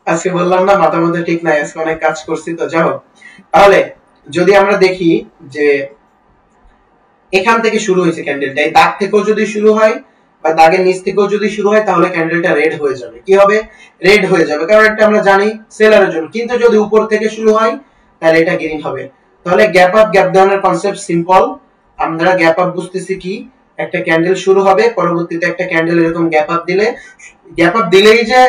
আজকে বললাম না মাথা মধ্যে ঠিক নাই, আজকে অনেক কাজ করছি তো। যাও, তাহলে যদি আমরা দেখি যে এখান থেকে শুরু হয়েছে ক্যান্ডেলটা, এই দাগ থেকেও যদি শুরু হয় বা দাগের নিচ থেকেও যদি শুরু হয়, তাহলে ক্যান্ডেলটা রেড হয়ে যাবে। কি হবে? রেড হয়ে যাবে, কারণ এটা আমরা জানি সেলারের জন্য। কিন্তু যদি উপর থেকে শুরু হয় তাহলে এটা গ্রিন হবে। তাহলে গ্যাপ আপ গ্যাপ ডাউন এর কনসেপ্ট সিম্পল। আমরা গ্যাপ আপ বুঝতেছি কি, একটা ক্যান্ডেল শুরু হবে, পরবর্তীতে একটা ক্যান্ডেল এরকম গ্যাপ আপ দিলেই যে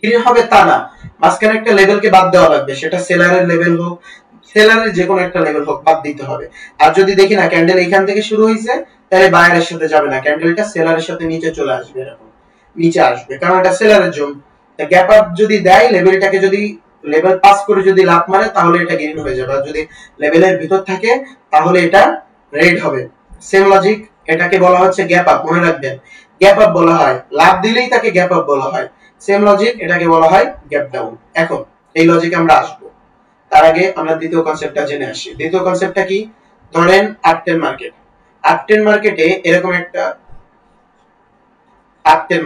গ্রিন হবে তা না, মাঝখানে একটা লেভেলকে বাদ দেওয়া লাগবে, সেটা সেলারের লেভেল হোক, সেলারের যে কোনো একটা লেভেল হোক, বাদ দিতে হবে। আর যদি দেখি না ক্যান্ডেল এখান থেকে শুরু হয়েছে, তাহলে বায়ারের সাথে যাবে না, ক্যান্ডেলটা সেলারের সাথে নিচে চলে আসবে, এরকম নিচে আসবে, কারণ এটা সেলারের জোন। গ্যাপ আপ যদি দেয়, লেভেলটাকে যদি লেভেল পাস করে যদি লাভ মারে, তাহলে এটা গ্রিন হয়ে যাবে। আর যদি লেভেলের ভিতর থাকে তাহলে এটা রেড হবে। সেম লজিক, এটাকে বলা হচ্ছে গ্যাপ আপ, মনে রাখবেন। গ্যাপ আপ বলা হয়, লাভ দিলেই তাকে গ্যাপ আপ বলা হয়। সেম লজিক, এটাকে বলা হয় গ্যাপ ডাউন। এখন এই লজিকে আমরা আসবো, তার আগে আমরা দ্বিতীয় কনসেপ্টটা জেনে আসি। দ্বিতীয় কনসেপ্টটা কি? ধরেন আপটেন মার্কেট, আপটেন মার্কেটে এরকম একটা আপটেন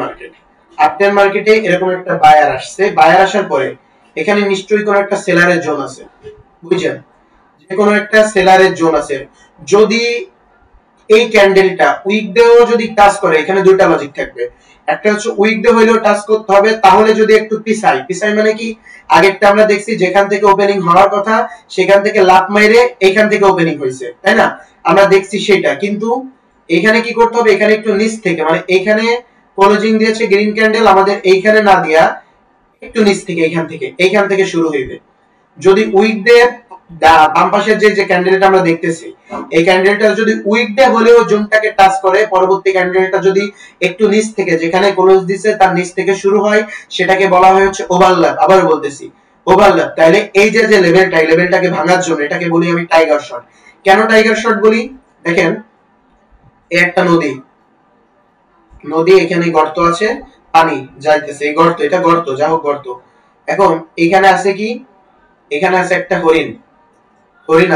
মার্কেটে এরকম একটা বায়ার আসছে। বায়ার আসার পরে এখানে নিশ্চয়ই কোনো একটা সেলারের জোন আছে, বুঝছেন? যে কোনো একটা সেলারের জোন আছে। যদি এই ক্যান্ডেলটা উইকডেও যদি টাচ করে, এখানে দুইটা লজিক থাকবে। একটা হচ্ছে উইকডে হইলেও টাচ করতে হবে, তাহলে যদি একটু পিছাই মানে কি, আগেরটা আমরা দেখছি যেখান থেকে ওপেনিং হওয়ার কথা সেখান থেকে লাফ মাইরে এইখান থেকে ওপেনিং হয়েছে, তাই না? আমরা দেখছি সেটা। কিন্তু এখানে কি করতে হবে, এখানে একটু নিচ থেকে, মানে এখানে ক্লোজিং দিয়েছে গ্রিন ক্যান্ডেল, আমাদের এইখানে না দিয়া একটু নিচ থেকে, এইখান থেকে শুরু হইবে। যদি উইকডে বাম পাশের যে ক্যান্ডেলটা আমরা দেখতেছি, এই ক্যান্ডেলটা যদি উইকডে হলেও জোনটাকে টাচ করে, পরবর্তী ক্যান্ডেলটা যদি একটু নিচ থেকে, যেখানে ক্লোজ দিছে তার নিচ থেকে শুরু হয়, সেটাকে বলা হয় হচ্ছে ওভারল্যাপ। আবার বলতেছি ওভারল্যাপ। তাহলে এই যে লেভেলটা, এই লেভেলটাকে ভাঙার জন্য এটাকে বলি আমি টাইগার শট। কেন টাইগার শট বলি? দেখেন, এই একটা নদী, এখানে গর্ত আছে, পানি যাইতেছে, এই গর্ত, এটা গর্ত, যা হোক গর্ত। এখন এখানে আছে কি, এখানে আছে একটা হরিণ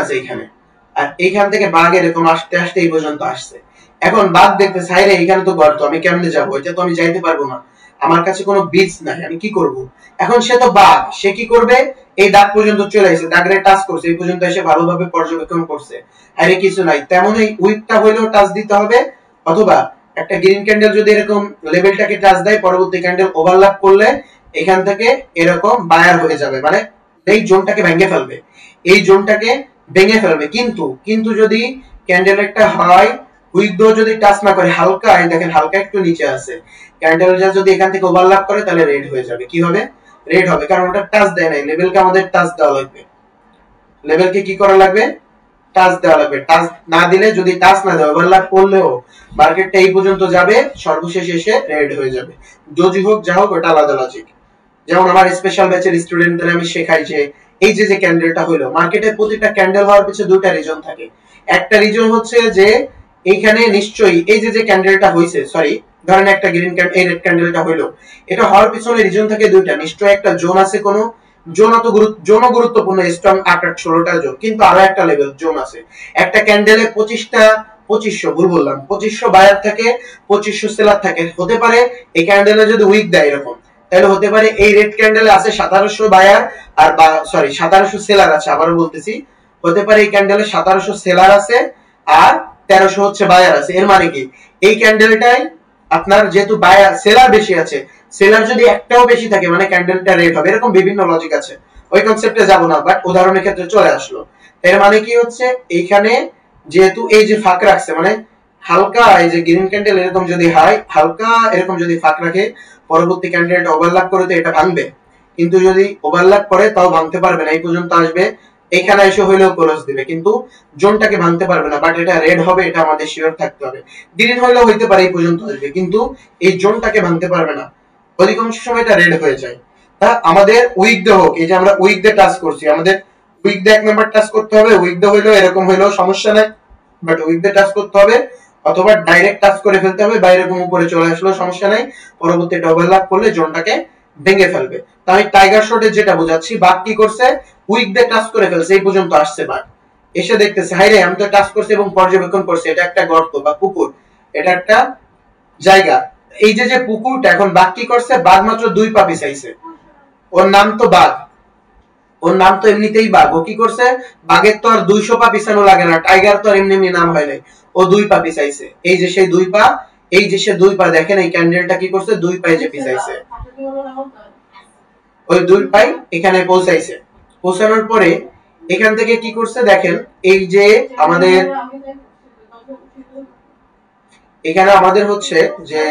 আছে এখানে, আর এইখান থেকে বাঘ এরকম আসতে আসতে এই পর্যন্ত আসছে। এখন বাঘ দেখতে চাই রে, এখানে তো গর্ত, আমি কেমনে যাবো? এটা তো আমি যাইতে পারবো না, আমার কাছে কোনো বীজ নাই, আমি কি করব? এখন সে তো বাঘ, সে কি করবে? এই দাগ পর্যন্ত চলে আসছে, দাগরে টাচ করছে, এই পর্যন্ত এসে ভালোভাবে পর্যবেক্ষণ করছে, আরে কিছু নাই। তেমন এই উইকটা হইলেও টাচ দিতে হবে, অথবা একটা গ্রিন ক্যান্ডেল যদি এরকম লেভেলটাকে টাচ দেয়, পরবর্তী ক্যান্ডেল ওভারল্যাপ করলে এখান থেকে এরকম বায়ার হয়ে যাবে, মানে এই জোনটাকে ভেঙে ফেলবে, এই জোনটাকে ভেঙে ফেলবে। কিন্তু যদি ক্যান্ডেল একটা হয় উইকডো যদি টাচ না করে, হালকা, এই দেখেন হালকা একটু নিচে আছে, ক্যান্ডেলটা যদি এখান থেকে ওভারল্যাপ করে, তাহলে রেড হয়ে যাবে। কি হবে? রেড হবে, কারণ ওটা টাচ দেয় নাই, লেভেলকে আমাদের টাচ দেওয়া লাগবে, লেভেলকে কি করা লাগবে? টাচ দেওয়া লাগবে। টাচ না দিলে, যদি টাচ না দেয়, ওভারল্যাপ করলেও মার্কেটটা এই পর্যন্ত যাবে, সর্বশেষ এসে রেড হয়ে যাবে। যদি হোক যা হোক, ওটা আলাদা লজিক। যেমন আমার স্পেশাল ব্যাচের স্টুডেন্টদের আমি শেখাই যে এই যে ক্যান্ডেলটা হলো, মার্কেটের প্রতিটা ক্যান্ডেল হওয়ার পিছনে দুইটা রিজন থাকে। একটা রিজন হচ্ছে যে এইখানে নিশ্চয়ই এই যে ক্যান্ডেলটা হইছে, সরি ধরেন একটা গ্রিন ক্যান্ডেল, এই রেড ক্যান্ডেলটা হইলো, এটা হওয়ার পিছনে রিজন থাকে দুইটা। নিশ্চয়ই একটা জোন আছে, কোন জোন অত জোন গুরুত্বপূর্ণ, স্ট্রং 8-16টা জোন, কিন্তু আরো একটা লেভেল জোন আছে। একটা ক্যান্ডেলে 2500, ভুল বললাম, 2500 বায়ার থাকে, 2500 সেলার থাকে। হতে পারে এই ক্যান্ডেলে যদি উইক দেয় এরকম, তাহলে হতে পারে এই রেড ক্যান্ডেলে আছে 1700 বায়ার, আর 1700 সেলার আছে। আবারও বলতেছি, হতে পারে এই ক্যান্ডেলে 1700 সেলার আছে আর 1300 হচ্ছে বায়ার আছে। এর মানে কি, এই ক্যান্ডেলটাই আপনার যেহেতু বায়ার সেলার বেশি আছে, সেলার যদি একটাও বেশি থাকে, মানে ক্যান্ডেলটা রেড হবে। এরকম বিভিন্ন লজিক আছে, ওই কনসেপ্টে যাব না, বাট উদাহরণের ক্ষেত্রে চলে আসলো। এর মানে কি হচ্ছে, এইখানে যেহেতু এই যে ফাঁক রাখছে, মানে হালকা এই যে গ্রিন ক্যান্ডেল এরকম যদি হয়, হালকা এরকম যদি ফাঁক রাখে, পরবর্তী ক্যান্ডেলটা ওভারল্যাপ করে তো এটা ভাঙবে। কিন্তু যদি ওভারল্যাপ করে তাও ভাঙতে পারবে না, এই পর্যন্ত আসবে, এখানে এসে হইলেও ক্লোজ দিবে, কিন্তু জোনটাকে ভাঙতে পারবে না। বাট এটা রেড হবে, এটা আমাদের শিওর থাকতে হবে। গ্রিন হইলেও হইতে পারে, এই পর্যন্ত আসবে, কিন্তু এই জোনটাকে ভাঙতে পারবে না। অধিকাংশ সময় এটা রেড হয়ে যায়। তা আমাদের উইক ডে হোক, এই যে আমরা উইক ডে টাচ করছি, আমাদের উইক ডে 1 নাম্বার টাচ করতে হবে। উইক ডে হইলেও এরকম হইলেও সমস্যা নাই, বাট উইক ডে টাচ করতে হবে, অথবা ডাইরেক্ট টাচ করে ফেলতে হবে, বাইরে কোন উপরে চলে আসলো সমস্যা নাই, পরবর্তী ওভারল্যাপ করলে জোনটাকে ভেঙে ফেলবে। তাই টাইগার শটে যেটা বোঝাচ্ছি, বাঘ কি করছে, উইক ডে টাচ করে ফেলছে, এই পর্যন্ত আসছে বাঘ, এসে দেখতেছে হাইরে আমি তো টাচ করছি এবং পর্যবেক্ষণ করছি, এটা একটা গর্ত বা পুকুর, এটা একটা জায়গা, এই যে পুকুরটা, এখন বাঘ কি করছে, বাঘ মাত্র 2 পা পিছাইছে, ওর নাম তো বাঘ, ওর নাম তো এমনিতেই বাঘ। ও কি করছে, বাঘের তো আর 200 পা পিছানো লাগে না, টাইগার তো আর এমনি এমনি নাম হয় নাই, ও 2 পা পিছাইছে। এই যে সেই 2 পা, এই যে সে 2 পা, দেখেন এই ক্যান্ডেলটা কি করছে, 2 পায়ে যে পিছাইছে, ওই 2 পাই এখানে পৌঁছাইছে। পৌঁছানোর পরে এখান থেকে কি করছে দেখেন, এই যে আমাদের এখানে আমাদের হচ্ছে যে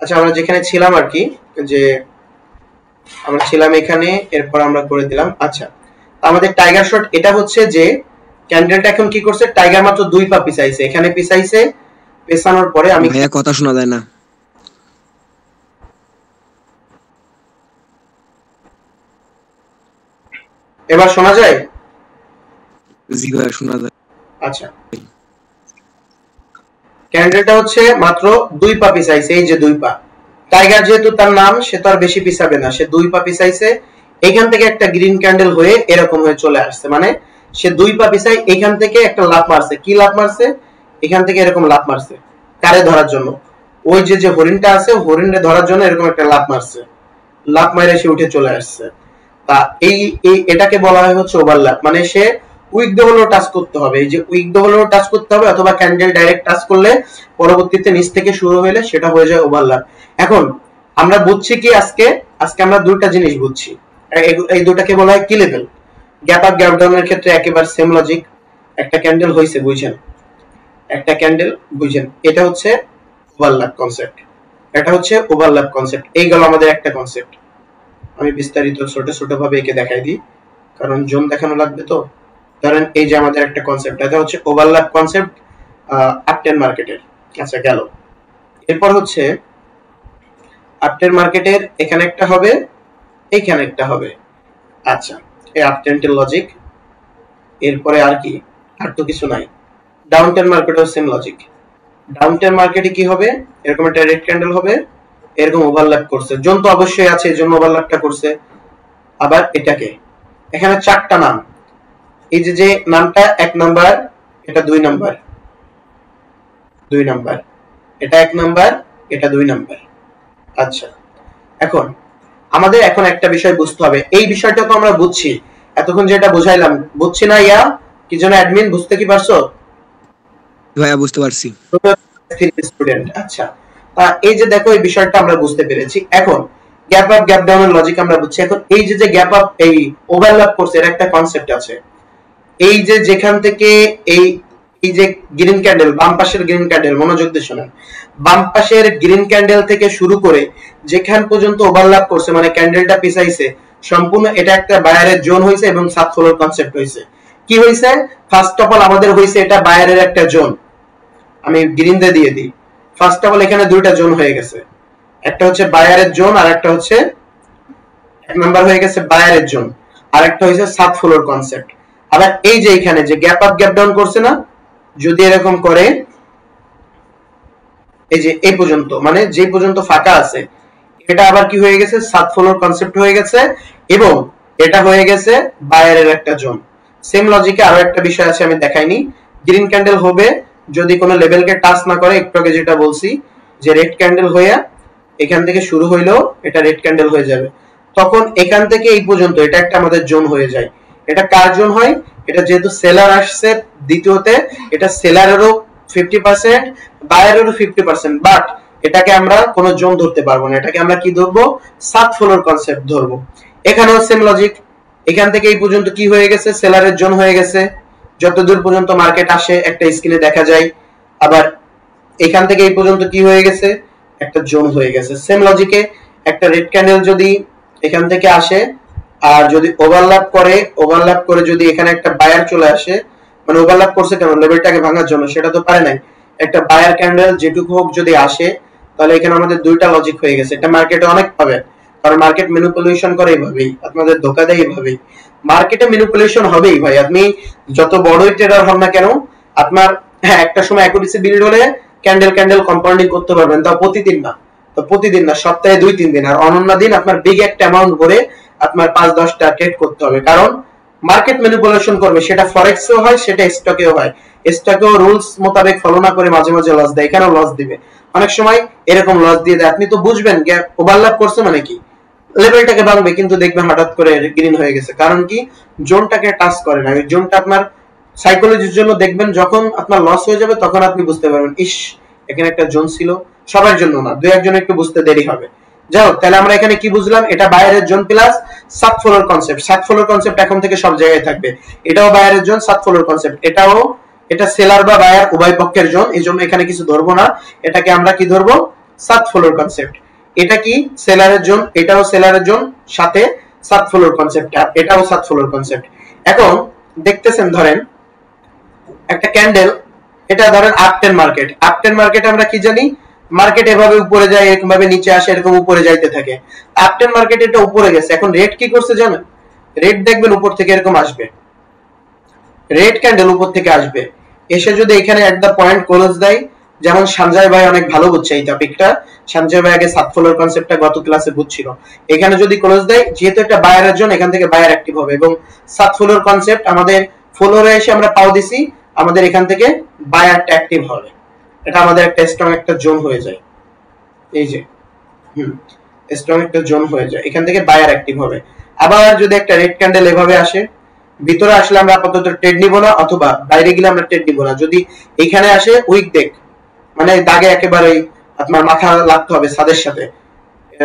আচ্ছা আমরা যেখানে ছিলাম আর কি, যে আমরা ছিলাম এখানে, এরপর আমরা করে দিলাম। আচ্ছা আমাদের টাইগার শট এটা হচ্ছে যে ক্যান্ডেলটা এখন কি করছে, টাইগার মাত্র 2 পা পিছাইছে, এখানে পিছাইছে। পেছানোর পরে আমি ভাইয়া কথা শোনা যায় না। এবার শোনা যায়? জি ভাইয়া শোনা যায়। আচ্ছা ক্যান্ডেলটা হচ্ছে মাত্র 2 পা পিছাইছে, এই যে 2 পা। টাইগার যেহেতু তার নাম, সে তো আর বেশি পিছাবে না, সে 2 পা পিছাইছে। এখান থেকে একটা গ্রিন ক্যান্ডেল হয়ে এরকম হয়ে চলে আসছে, মানে সে 2 পা পিছাই এখান থেকে একটা লাফ মারছে। কি লাফ মারছে, এখান থেকে এরকম লাফ মারছে কারে ধরার জন্য, ওই যে যে হরিণটা আছে হরিণে ধরার জন্য এরকম একটা লাফ মারছে, লাফ মারে সে উঠে চলে আসছে। তা এই এটাকে বলা হয় হচ্ছে ওভারল্যাপ, মানে সে উইক দে হলেও টাচ করতে হবে, এই যে উইক দে হলেও টাচ করতে হবে, অথবা ক্যান্ডেল ডাইরেক্ট টাচ করলে পরবর্তীতে নিচ থেকে শুরু হলে সেটা হয়ে যায় ওভারল্যাপ। এখন আমরা বুঝছি কি, আজকে আমরা দুইটা জিনিস বুঝছি, এই দুটাকে বলা হয় কি লেভেল। গ্যাপ আপ গ্যাপ ডাউনের ক্ষেত্রে একেবারে সেম লজিক। একটা ক্যান্ডেল হইছে বুঝছেন, একটা ক্যান্ডেল বুঝছেন, এটা হচ্ছে ওভারল্যাপ কনসেপ্ট, এটা হচ্ছে ওভারল্যাপ কনসেপ্ট। এই গেল আমাদের একটা কনসেপ্ট। আমি বিস্তারিত ছোট ছোট ভাবে একে দেখাই দিই, কারণ জোন দেখানো লাগবে তো। ধরেন এই যে আমাদের একটা কনসেপ্ট, এটা হচ্ছে ওভারল্যাপ কনসেপ্ট আপটেন মার্কেটের। আচ্ছা গেল, এরপর হচ্ছে আপটেন মার্কেটের এখানে একটা হবে, এইখানে একটা হবে। আচ্ছা এই আপটেনের লজিক, এরপরে আর কি, আর তো কিছু নাই। ডাউনটেন মার্কেটের সেম লজিক। ডাউনটেন মার্কেটে কি হবে, এরকম একটা রেড ক্যান্ডেল হবে, এরকম ওভারল্যাপ করছে, জোন তো অবশ্যই আছে, এই জন্য ওভারল্যাপটা করছে। আবার এটাকে, এখানে 4টা নাম, এই যে যে নামটা 1 নাম্বার, এটা 2 নাম্বার, 2 নাম্বার, এটা 1 নাম্বার, এটা 2 নাম্বার। আচ্ছা এখন আমাদের এখন একটা বিষয় বুঝতে হবে, এই বিষয়টা তো আমরা বুঝছি, এতক্ষণ যেটা বুঝাইলাম বুঝছি না ইয়া কি জন্য অ্যাডমিন, বুঝতে কি পারছো? ভাইয়া বুঝতে পারছি। স্টুডেন্ট আচ্ছা, এই যে দেখো এই বিষয়টা আমরা বুঝতে পেরেছি। এখন গ্যাপ আপ গ্যাপ ডাউনের লজিক আমরা বুঝছি। এখন এই যে যে গ্যাপ আপ এই ওভারল্যাপ করছে, এর একটা কনসেপ্ট আছে। এই যে যেখান থেকে এই এই যে গ্রিন ক্যান্ডেল, বাম পাশের গ্রিন ক্যান্ডেল, মনোযোগ দিয়ে শুনেন, বাম পাশের গ্রিন ক্যান্ডেল থেকে শুরু করে যেখান পর্যন্ত ওভারল্যাপ করছে, মানে ক্যান্ডেলটা পিছাইছে সম্পূর্ণ, এটা একটা বায়ারের জোন হইছে এবং সাত ফ্লোর কনসেপ্ট হইছে। কি হইছে, ফার্স্ট অফ অল আমাদের হইছে এটা বায়ারের একটা জোন, আমি গ্রিন দিয়ে দিই। ফার্স্ট অফ অল এখানে দুইটা জোন হয়ে গেছে, একটা হচ্ছে বায়ারের জোন আর একটা হচ্ছে, এক নাম্বার হয়ে গেছে বায়ারের জোন, আর একটা হইছে সাত ফ্লোর কনসেপ্ট। আবার এই যে এখানে যে গ্যাপ আপ গ্যাপ ডাউন করছে না, যদি এরকম করে এই যে এই পর্যন্ত, মানে যে পর্যন্ত ফাঁকা আছে, এটা আবার কি হয়ে গেছে, সাত ফ্লোর কনসেপ্ট হয়ে গেছে, এবং এটা হয়ে গেছে বায়ারের একটা জোন। সেম লজিকে আরো একটা বিষয় আছে, আমি দেখাইনি। গ্রিন ক্যান্ডেল হবে যদি কোনো লেভেলকে টাচ না করে, একটু আগে যেটা বলছি যে রেড ক্যান্ডেল হয়ে এখান থেকে শুরু হইলেও এটা রেড ক্যান্ডেল হয়ে যাবে, তখন এখান থেকে এই পর্যন্ত এটা একটা আমাদের জোন হয়ে যায়। এটা কার জোন হয়, এটা যেহেতু সেলার আসছে দ্বিতীয়তে, এটা সেলারেরও 50%, বায়ারেরও 50%, বাট এটাকে আমরা কোনো জোন ধরতে পারবো না, এটাকে আমরা কি ধরবো, সাত ফ্লোর কনসেপ্ট ধরবো। এখানেও সেম লজিক, এখান থেকে এই পর্যন্ত কি হয়ে গেছে, সেলারের জোন হয়ে গেছে, যতদূর পর্যন্ত মার্কেট আসে একটা স্ক্রিনে দেখা যায়। আবার এখান থেকে এই পর্যন্ত কি হয়ে গেছে, একটা জোন হয়ে গেছে। সেম লজিকে একটা রেড ক্যান্ডেল যদি এখান থেকে আসে আর যদি ওভারল্যাপ করে যদি এখানে একটা বায়ার চলে আসে, মানে ওভারল্যাপ করছে কেন, লেভেলটাকে ভাঙার জন্য, সেটা তো পারে নাই, একটা বায়ার ক্যান্ডেল যেটুকু হোক যদি আসে, তাহলে এখানে আমাদের দুইটা লজিক হয়ে গেছে। এটা মার্কেটে অনেক পাবে, কারণ মার্কেট ম্যানিপুলেশন করে এইভাবেই, আপনাদের ধোকা দেয় এইভাবেই। মার্কেটে ম্যানিপুলেশন হবেই ভাই, আপনি যত বড়ই ট্রেডার হন না কেন, আপনার হ্যাঁ একটা সময় অ্যাকুরেসি বিল্ড হলে ক্যান্ডেল কম্পাউন্ডিং করতে পারবেন, তাও প্রতিদিন না, সপ্তাহে 2-3 দিন, আর অনন্য দিন আপনার বিগ একটা অ্যামাউন্ট ভরে আপনার 5-10টা ট্রেড করতে হবে। কারণ মার্কেট ম্যানিপুলেশন করবে, সেটা ফরেক্সেও হয়, সেটা স্টকেও হয়। স্টকেও রুলস মোতাবেক ফলো না করে মাঝে মাঝে লস দেয়, এখানেও লস দিবে, অনেক সময় এরকম লস দিয়ে দেয়। আপনি তো বুঝবেন গ্যাপ ওভারল্যাপ করছে মানে কি, লেভেলটাকে ভাঙবে কিন্তু দেখবেন হঠাৎ করে গ্রিন হয়ে গেছে, কারণ কি জোনটাকে টাচ করে না। ওই জোনটা আপনার সাইকোলজির জন্য দেখবেন যখন আপনার লস হয়ে যাবে তখন আপনি বুঝতে পারবেন ইস এখানে একটা জোন ছিল। সবার জন্য না, দুই একজন একটু বুঝতে দেরি হবে। যাই হোক, তাহলে আমরা এখানে কি বুঝলাম, এটা বায়ারের zone plus sub ফলোর concept. Sub ফলোর concept এখন থেকে সব জায়গায় থাকবে, এটাও বায়ারের জোন, সাব ফলোর কনসেপ্ট এটাও, এটা সেলার বা বায়ার উভয় পক্ষের জোন, এই জন্য এখানে কিছু ধরবো না, এটাকে আমরা কি ধরবো, সাব ফলোর কনসেপ্ট। এটা কি সেলারের জোন, এটাও সেলারের জোন, সাথে সাব ফলোর কনসেপ্ট, এটাও সাব ফলোর কনসেপ্ট। এখন দেখতেছেন ধরেন একটা ক্যান্ডেল, এটা ধরেন আপটেন মার্কেট, আপটেন মার্কেট আমরা কি জানি, মার্কেট এভাবে উপরে যায়, এরকম ভাবে নিচে আসে, এরকম উপরে যাইতে থাকে। আপটেন মার্কেট এটা উপরে গেছে, এখন রেড কি করছে জানেন, রেড দেখবেন উপর থেকে এরকম আসবে, রেড ক্যান্ডেল উপর থেকে আসবে, এসে যদি এখানে একটা পয়েন্ট ক্লোজ দেয়, যেমন সঞ্জয় ভাই অনেক ভালো বুঝছে এই টপিকটা, সঞ্জয় ভাই আগে সাব ফলোর কনসেপ্টটা গত ক্লাসে বুঝছিল। এখানে যদি ক্লোজ দেয়, যেহেতু একটা বায়ারের জন্য এখান থেকে বায়ার অ্যাক্টিভ হবে, এবং সাব ফলোর কনসেপ্ট আমাদের ফলোরে এসে আমরা পাও দিছি, আমাদের এখান থেকে বায়ারটা অ্যাক্টিভ হবে, এটা আমাদের একটা স্ট্রং একটা জোন হয়ে যায়। এই যে স্ট্রং একটা জোন হয়ে যায়, এখান থেকে বায়ার অ্যাক্টিভ হবে। আবার যদি একটা রেড ক্যান্ডেল এভাবে আসে, ভিতরে আসলে আমরা আপাতত ট্রেড নিব না, অথবা বাইরে গেলে আমরা ট্রেড নিব না। যদি এখানে আসে উইক দেখ, মানে দাগে একেবারে আপনার মাথা লাগতে হবে ছাদের সাথে,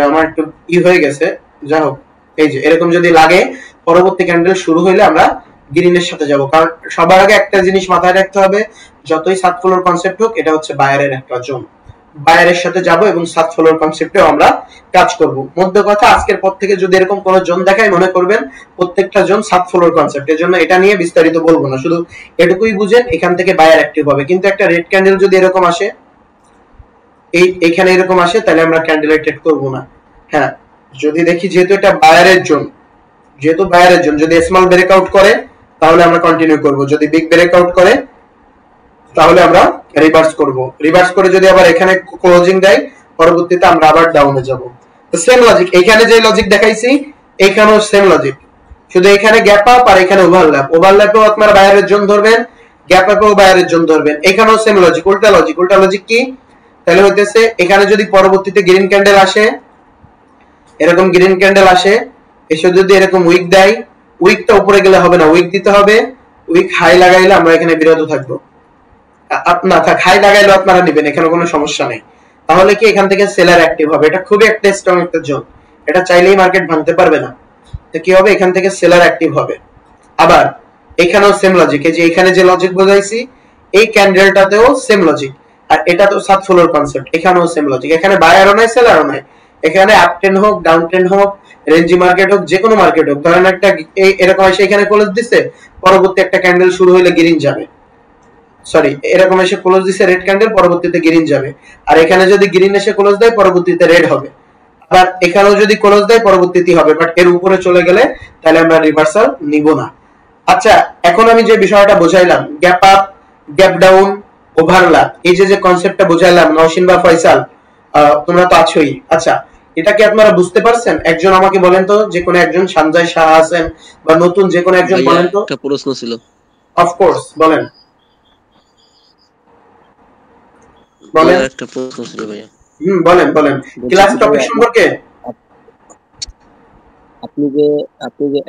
আমার একটু হয়ে গেছে, যা হোক, এই যে এরকম যদি লাগে, পরবর্তী ক্যান্ডেল শুরু হইলে আমরা গ্রিনের সাথে যাব। কারণ সবার আগে একটা জিনিস মাথায় রাখতে হবে, যতই সাব ফলোর কনসেপ্ট হোক, এটা হচ্ছে বায়ারের একটা জোন, বায়ারের সাথে যাব এবং সাব ফলোর কনসেপ্টেও আমরা কাজ করব। মধ্য কথা, আজকের পর থেকে যদি এরকম কোন জোন দেখায়, মনে করবেন প্রত্যেকটা জোন সাব ফলোর কনসেপ্ট, এর জন্য এটা নিয়ে বিস্তারিত বলবো না, শুধু এটুকুই বুঝেন এখান থেকে বায়ার অ্যাক্টিভ হবে। কিন্তু একটা রেড ক্যান্ডেল যদি এরকম আসে, এইখানে এরকম আসে, তাহলে আমরা ক্যান্ডেল ট্রেড করব না। হ্যাঁ, যদি দেখি যেহেতু এটা বায়ারের জোন, যেহেতু বায়ারের জোন, যদি স্মল ব্রেকআউট করে তাহলে আমরা কন্টিনিউ করব, যদি বিগ ব্রেকআউট করে তাহলে আমরা রিভার্স করব। রিভার্স করে যদি আবার এখানে ক্লোজিং দেয়, পরবর্তীতে আমরা আবার ডাউনে যাব। তো সেম লজিক, এখানে যে লজিক দেখাইছি এখানেও সেম লজিক, শুধু এখানে গ্যাপ আপ আর এখানে ওভারল্যাপ, ওভারল্যাপেও আপনারা বায়ারের জোন ধরবেন, গ্যাপ আপেও বায়ারের জোন ধরবেন। এখানেও সেম লজিক, উল্টা লজিক। উল্টা লজিক কি, তাহলে হইতেছে এখানে যদি পরবর্তীতে গ্রিন ক্যান্ডেল আসে, এরকম গ্রিন ক্যান্ডেল আসে, এসে যদি এরকম উইক দেয়, উইকটা উপরে গেলে হবে না, উইক দিতে হবে, উইক হাই লাগাইলে আমরা এখানে বিরত থাকবো, না থাক হাই লাগাইলে আপনারা নেবেন, এখানে কোনো সমস্যা নেই। তাহলে কি এখান থেকে সেলার অ্যাক্টিভ হবে, এটা খুবই একটা স্ট্রং একটা জোন, এটা চাইলেই মার্কেট ভাঙতে পারবে না। তো কি হবে, এখান থেকে সেলার অ্যাক্টিভ হবে। আবার এখানেও সেম লজিক, এই যে এখানে যে লজিক বোঝাইছি, এই ক্যান্ডেলটাতেও সেম লজিক, আর এটা তো সাব ফলোর কনসেপ্ট, এখানেও সেম লজিক। এখানে বায়ারও নাই সেলারও নাই, এখানে আপ ট্রেন্ড হোক, ডাউন ট্রেন্ড হোক, রেঞ্জি মার্কেট হোক, যে কোনো মার্কেট হোক, ধরেন একটা এরকম এসে এখানে ক্লোজ দিছে, পরবর্তী একটা ক্যান্ডেল শুরু হইলে গ্রিন যাবে, সরি এরকম এসে ক্লোজ দিছে রেড ক্যান্ডেল, পরবর্তীতে গ্রিন যাবে। আর এখানে যদি গ্রিন এসে ক্লোজ দেয়, পরবর্তীতে রেড হবে। আবার এখানেও যদি ক্লোজ দেয়, পরবর্তীতে হবে, বাট এর উপরে চলে গেলে তাহলে আমরা রিভার্সাল নিব না। আচ্ছা, এখন আমি যে বিষয়টা বোঝাইলাম, gap up, gap down, overlap, এই যে যে কনসেপ্টটা বোঝাইলাম, নওশিন বা ফয়সাল তোমরা তো আছোই। আচ্ছা, এটা কি আপনারা বুঝতে পারছেন? একজন আমাকে বলেন তো, যে কোনো একজন, সঞ্জয় শাহ আছেন বা নতুন যে কোনো একজন বলেন তো। একটা প্রশ্ন ছিল। অফ কোর্স, বলেন বলেন। একটা প্রশ্ন ছিল ভাইয়া। বলেন বলেন, ক্লাস টপিক সম্পর্কে। আপনি যে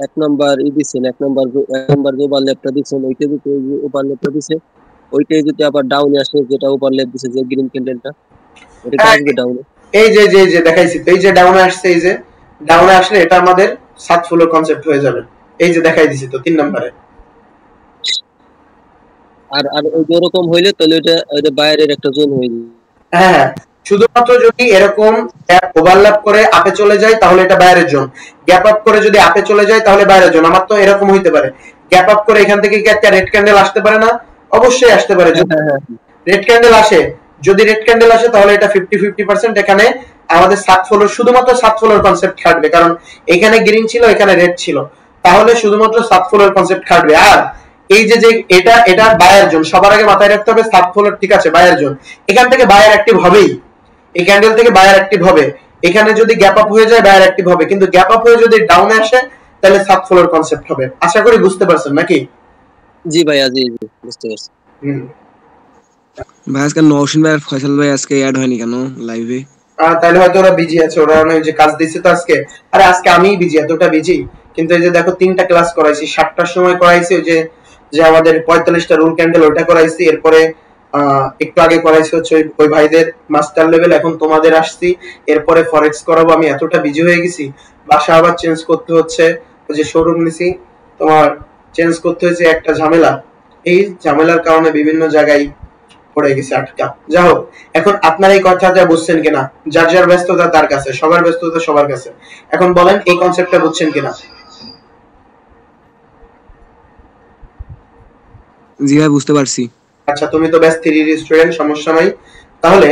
এক নাম্বার দিচ্ছেন, এক নাম্বার যে ওভারল্যাপটা দিচ্ছেন, ওইটা যদি ওভারল্যাপটা দিছে, ওইটাই যদি আবার ডাউনে আসে, যেটা ওভারল্যাপ দিছে যে গ্রিন ক্যান্ডেলটা, ওটা কি আসবে ডাউনে? এই যে যে যে দেখাইছি তো, এই যে ডাউনে আসছে, এই যে ডাউনে আসলে এটা আমাদের সাত ফ্লোর কনসেপ্ট হয়ে যাবে। এই যে দেখাই দিছি তো 3 নম্বরে। আর ওই এরকম হইলে তাহলে এটা বায়ারের একটা জোন হয়ে যাবে। হ্যাঁ, শুধুমাত্র যদি এরকম ওভারল্যাপ করে আপে চলে যায় তাহলে এটা বায়ারের জোন, গ্যাপ আপ করে যদি আপে চলে যায় তাহলে বায়ারের জোন। আমার তো এরকম হইতে পারে, গ্যাপ আপ করে এখান থেকে কি একটা রেড ক্যান্ডেল আসতে পারে না? অবশ্যই আসতে পারে। যদি রেড ক্যান্ডেল আসে, যদি রেড ক্যান্ডেল আসে তাহলে এটা 50-50%, এখানে আমাদের সাত ফ্লোর, শুধুমাত্র সাত ফ্লোর কনসেপ্ট খাটবে, কারণ এখানে গ্রিন ছিল, এখানে রেড ছিল, তাহলে শুধুমাত্র সাত ফ্লোর কনসেপ্ট খাটবে। আর এই যে যে এটা বায়ার জোন, সবার আগে মাথায় রাখতে হবে সাত ফ্লোর, ঠিক আছে, বায়ার জোন, এখান থেকে বায়ার অ্যাক্টিভ হবেই, এই ক্যান্ডেল থেকে বায়ার অ্যাক্টিভ হবে। এখানে যদি গ্যাপ আপ হয়ে যায় বায়ার অ্যাক্টিভ হবে, কিন্তু গ্যাপ আপ হয়ে যদি ডাউনে আসে তাহলে সাব ফ্লোর কনসেপ্ট হবে। আশা করি বুঝতে পারছেন নাকি? জি ভাইয়া, জি জি বুঝতে পারছি। ভাই আজকে নওশিন ভাই আর ফয়সাল ভাই আজকে অ্যাড হয়নি কেন লাইভে? তাহলে হয়তো ওরা বিজি আছে, ওরা অনেক যে কাজ দিচ্ছে তো আজকে। আরে আজকে আমিই বিজি, এতটা বিজি, কিন্তু এই যে দেখো 3টা ক্লাস করাইছি, 7টার সময় করাইছি ওই যে যে আমাদের 45টা রুল ক্যান্ডেল ওটা করাইছি, এরপরে একটু আগে করাইছি হচ্ছে ওই ভাইদের মাস্টার লেভেল, এখন তোমাদের আসছি, এরপরে ফরেক্স করাবো। আমি এতটা বিজি হয়ে গেছি, বাসা আবার চেঞ্জ করতে হচ্ছে, ওই যে শোরুম নিছি তোমার, চেঞ্জ করতে হয়েছে, একটা ঝামেলা। এই ঝামেলার কারণে বিভিন্ন জায়গায় পড়ে গেছে আটকা। যা হোক, এখন আপনার এই কথাটা বুঝছেন কিনা? যার যার ব্যস্ততা তার কাছে, সবার ব্যস্ততা সবার কাছে। এখন বলেন এই কনসেপ্টটা বুঝছেন কিনা? জি ভাই বুঝতে পারছি। আচ্ছা, তুমি তো ব্যাস 3 স্টুডেন্ট, সমস্যা নাই। তাহলে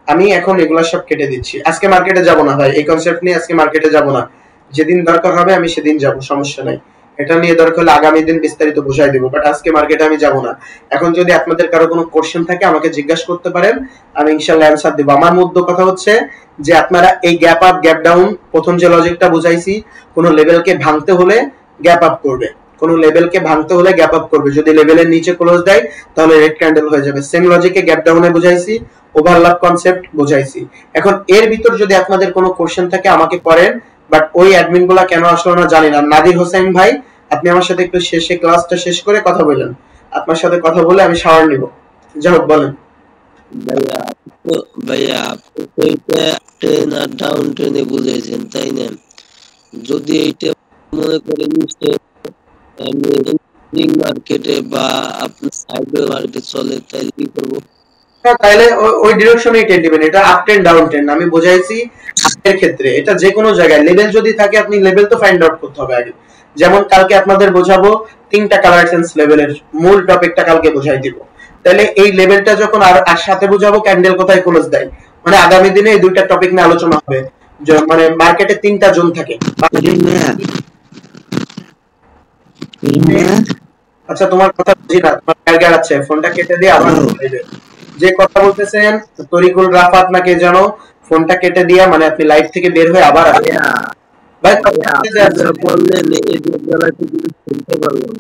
আমি এখন এগুলা সব কেটে দিচ্ছি। আজকে মার্কেটে যাব না ভাই, এই কনসেপ্ট নিয়ে আজকে মার্কেটে যাব না। যেদিন দরকার হবে আমি সেদিন যাব, সমস্যা নাই। এটা নিয়ে দরকার হলে আগামী দিন বিস্তারিত বুঝাই দেবো, বাট আজকে মার্কেটে আমি যাব না। এখন যদি আপনাদের কারো কোনো কোশ্চেন থাকে আমাকে জিজ্ঞাসা করতে পারেন, আমি ইনশাআল্লাহ অ্যানসার দেব। আমার মূল কথা হচ্ছে যে আপনারা এই গ্যাপ আপ গ্যাপ ডাউন, প্রথম যে লজিকটা বুঝাইছি, কোন লেভেলকে ভাঙতে হলে গ্যাপ আপ করবে, কোন লেভেলকে ভাঙতে হলে গ্যাপ আপ করবে। যদি লেভেলের নিচে ক্লোজ দেয় তাহলে রেড ক্যান্ডেল হয়ে যাবে। সেম লজিকে গ্যাপ ডাউনে বুঝাইছি, ওভারল্যাপ কনসেপ্ট বুঝাইছি। এখন এর ভিতর যদি আপনাদের কোনো কোশ্চেন থাকে আমাকে করেন, বাট ওই অ্যাডমিন গুলা কেন আসলো না জানি না। নাদির হোসেন ভাই, আপনি আমার সাথে একটু শেষে ক্লাসটা শেষ করে কথা বলেন, আপনার সাথে কথা বলে আমি শাওয়ার নিব। যাই হোক বলেন। ভাইয়া তো ভাইয়া আপনি তো এটা ট্রেন আর ডাউন ট্রেনে বুঝাইছেন তাই না? যদি এইটা মনে করেন মার্কেটে বা আপনার সাইডে মার্কেটে চলে তাহলে কি করবো? হ্যাঁ, তাহলে ওই ডিরেকশনেই টেন দিবেন। এটা আপ ট্রেন ডাউন ট্রেন আমি বুঝাইছি। এর ক্ষেত্রে এটা যে কোনো জায়গায় লেভেল যদি থাকে, আপনি লেভেল তো ফাইন্ড আউট করতে হবে আগে। যেমন কালকে আপনাদের বোঝাবো 3টা কালার সেন্স লেভেলের মূল টপিকটা কালকে বুঝাই দিব। তাহলে এই লেভেলটা যখন আর সাথে বুঝাবো ক্যান্ডেল কোথায় ক্লোজ দেয়, মানে আগামী দিনে এই দুইটা টপিক নিয়ে আলোচনা হবে। মানে মার্কেটে 3টা জোন থাকে। আচ্ছা, তোমার কথা বুঝি না, তোমার গার্গার আছে, ফোনটা কেটে দিয়ে আবার যে কথা বলতেছেন তরিকুল রাফাত নাকি জানো, ফোনটা কেটে দিয়া মানে আপনি লাইভ থেকে বের হয়ে আবার আসেন ভাই। বললেন এই জায়গায় শুনতে পারলাম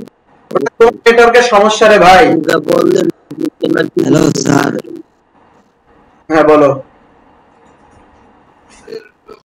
নেটওয়ার্কের সমস্যা রে ভাই। বললেন। Hello sir. হ্যাঁ বলো।